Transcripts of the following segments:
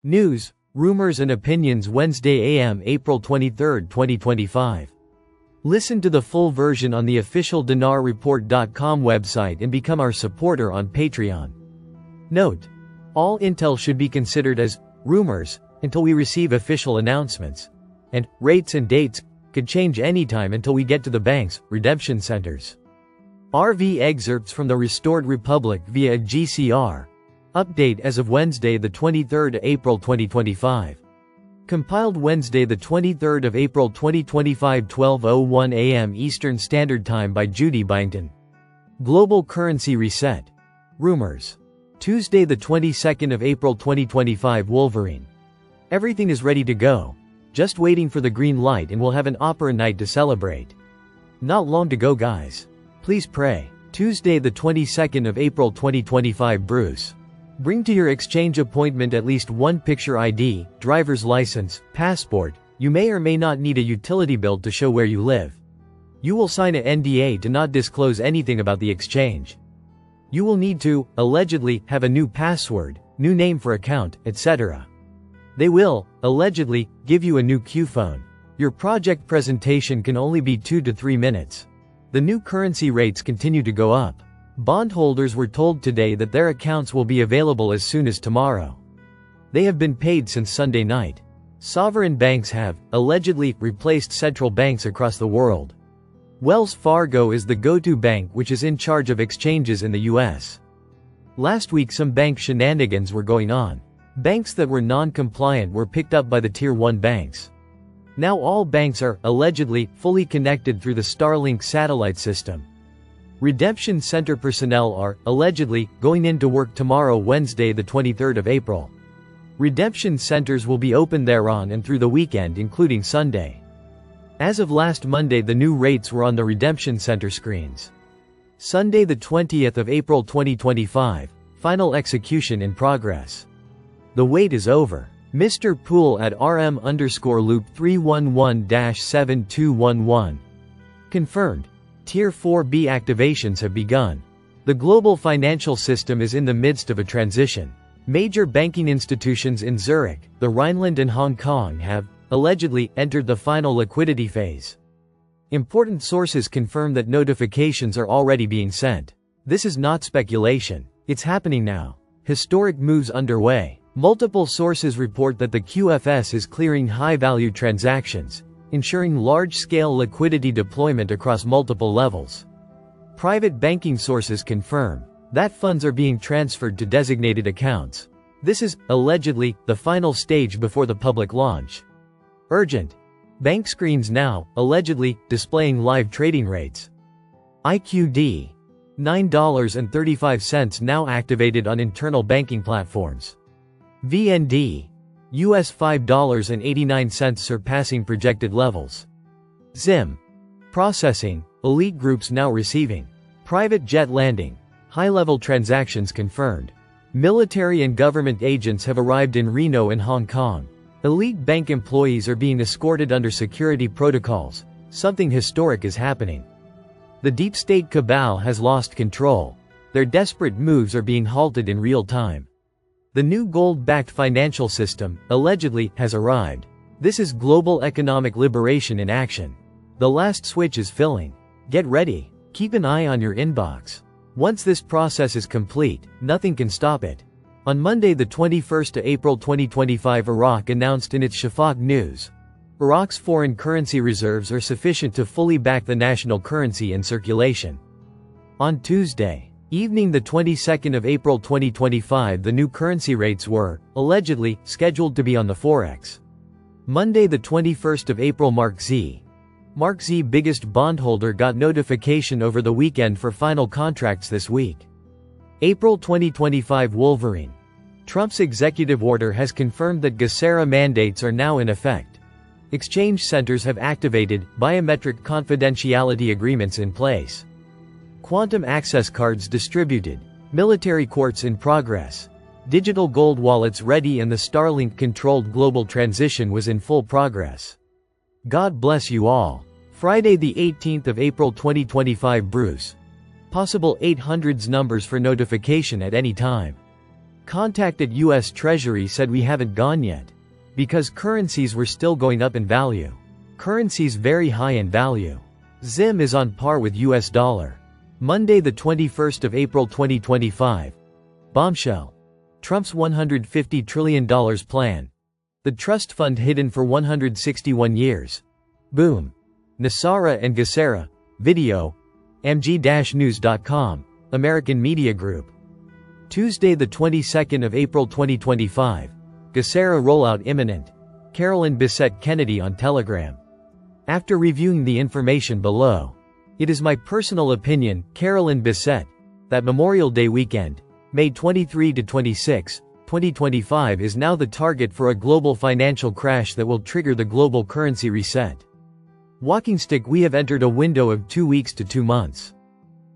News, rumors and opinions Wednesday AM April 23, 2025. Listen to the full version on the official dinarreport.com website and become our supporter on Patreon. Note: all intel should be considered as rumors until we receive official announcements. And rates and dates could change anytime until we get to the bank's redemption centers. RV excerpts from the Restored Republic via GCR. Update as of Wednesday the 23rd of April 2025. Compiled Wednesday the 23rd of April 2025 12:01 a.m. Eastern Standard Time by Judy Byington. Global Currency Reset. Rumors. Tuesday the 22nd of April 2025 Wolverine. Everything is ready to go. Just waiting for the green light and we'll have an opera night to celebrate. Not long to go, guys. Please pray. Tuesday the 22nd of April 2025 Bruce. Bring to your exchange appointment at least one picture ID, driver's license, passport. You may or may not need a utility bill to show where you live. You will sign a NDA to not disclose anything about the exchange. You will need to, allegedly, have a new password, new name for account, etc. They will, allegedly, give you a new Q phone. Your project presentation can only be 2 to 3 minutes. The new currency rates continue to go up. Bondholders were told today that their accounts will be available as soon as tomorrow. They have been paid since Sunday night. Sovereign banks have, allegedly, replaced central banks across the world. Wells Fargo is the go-to bank which is in charge of exchanges in the US. Last week some bank shenanigans were going on. Banks that were non-compliant were picked up by the Tier 1 banks. Now all banks are, allegedly, fully connected through the Starlink satellite system. Redemption Center personnel are, allegedly, going into work tomorrow Wednesday the 23rd of April. Redemption centers will be open thereon and through the weekend including Sunday. As of last Monday the new rates were on the Redemption Center screens. Sunday the 20th of April 2025, final execution in progress. The wait is over. Mr. Pool at RM_loop 311-7211. Confirmed. Tier 4B activations have begun. The global financial system is in the midst of a transition. Major banking institutions in Zurich, the Rhineland and Hong Kong have, allegedly, entered the final liquidity phase. Important sources confirm that notifications are already being sent. This is not speculation. It's happening now. Historic moves underway. Multiple sources report that the QFS is clearing high-value transactions, ensuring large-scale liquidity deployment across multiple levels. Private banking sources confirm that funds are being transferred to designated accounts. This is, allegedly, the final stage before the public launch. Urgent. Bank screens now, allegedly, displaying live trading rates. IQD. $9.35 now activated on internal banking platforms. VND. US $5.89 surpassing projected levels. ZIM. Processing, elite groups now receiving. Private jet landing. High-level transactions confirmed. Military and government agents have arrived in Reno and Hong Kong. Elite bank employees are being escorted under security protocols. Something historic is happening. The deep state cabal has lost control. Their desperate moves are being halted in real time. The new gold-backed financial system, allegedly, has arrived. This is global economic liberation in action. The last switch is filling. Get ready. Keep an eye on your inbox. Once this process is complete, nothing can stop it. On Monday the 21st of April 2025 Iraq announced in its Shafaq News. Iraq's foreign currency reserves are sufficient to fully back the national currency in circulation. On Tuesday evening the 22nd of April 2025 the new currency rates were, allegedly, scheduled to be on the Forex. Monday the 21st of April Mark Z, biggest bondholder, got notification over the weekend for final contracts this week. April 2025 Wolverine. Trump's executive order has confirmed that GSERA mandates are now in effect. Exchange centers have activated, biometric confidentiality agreements in place. Quantum access cards distributed. Military courts in progress. Digital gold wallets ready and the Starlink-controlled global transition was in full progress. God bless you all. Friday the 18th of April 2025 Bruce. Possible 800s numbers for notification at any time. Contact at US Treasury said we haven't gone yet. Because currencies were still going up in value. Currencies very high in value. ZIM is on par with US dollar. Monday the 21st of April 2025. Bombshell. Trump's $150 trillion plan. The trust fund hidden for 161 years. Boom. Nassara and Gacera. Video. mg-news.com. American Media Group. Tuesday the 22nd of April 2025. Gacera rollout imminent. Carolyn Bissett Kennedy on Telegram. After reviewing the information below, it is my personal opinion, Carolyn Bissett, that Memorial Day weekend, May 23 to 26, 2025 is now the target for a global financial crash that will trigger the global currency reset. Walking stick, we have entered a window of 2 weeks to 2 months.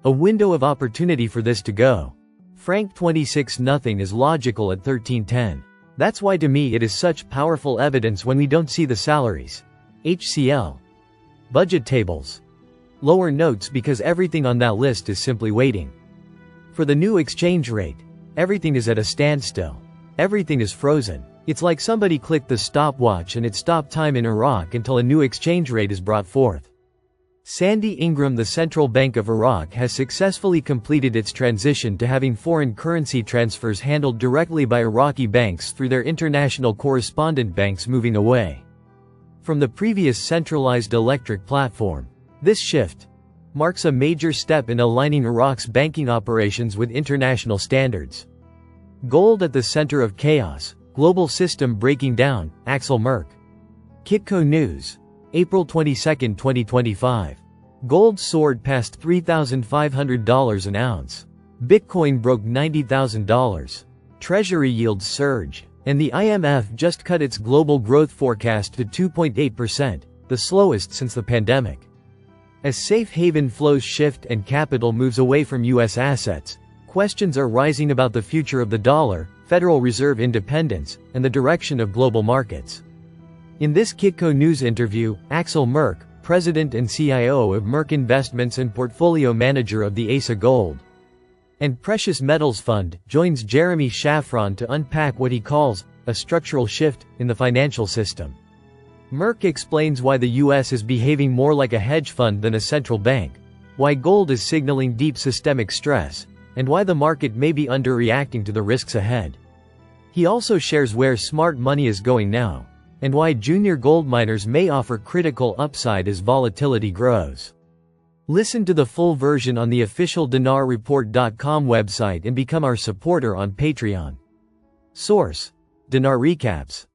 A window of opportunity for this to go. Frank 26 nothing is logical at 1310. That's why to me it is such powerful evidence when we don't see the salaries. HCL. Budget tables. Lower notes because everything on that list is simply waiting. For the new exchange rate, everything is at a standstill. Everything is frozen. It's like somebody clicked the stopwatch and it stopped time in Iraq until a new exchange rate is brought forth. Sandy Ingram, the Central Bank of Iraq, has successfully completed its transition to having foreign currency transfers handled directly by Iraqi banks through their international correspondent banks, moving away from the previous centralized electric platform. This shift marks a major step in aligning Iraq's banking operations with international standards. Gold at the center of chaos, global system breaking down, Axel Merck. Kitco News. April 22, 2025. Gold soared past $3,500 an ounce. Bitcoin broke $90,000. Treasury yields surge. And the IMF just cut its global growth forecast to 2.8%, the slowest since the pandemic. As safe haven flows shift and capital moves away from U.S. assets, questions are rising about the future of the dollar, Federal Reserve independence, and the direction of global markets. In this Kitco News interview, Axel Merck, president and CIO of Merck Investments and portfolio manager of the ASA Gold and Precious Metals Fund, joins Jeremy Shafron to unpack what he calls a structural shift in the financial system. Merck explains why the U.S. is behaving more like a hedge fund than a central bank, why gold is signaling deep systemic stress, and why the market may be underreacting to the risks ahead. He also shares where smart money is going now, and why junior gold miners may offer critical upside as volatility grows. Listen to the full version on the official dinarreport.com website and become our supporter on Patreon. Source: Dinar Recaps.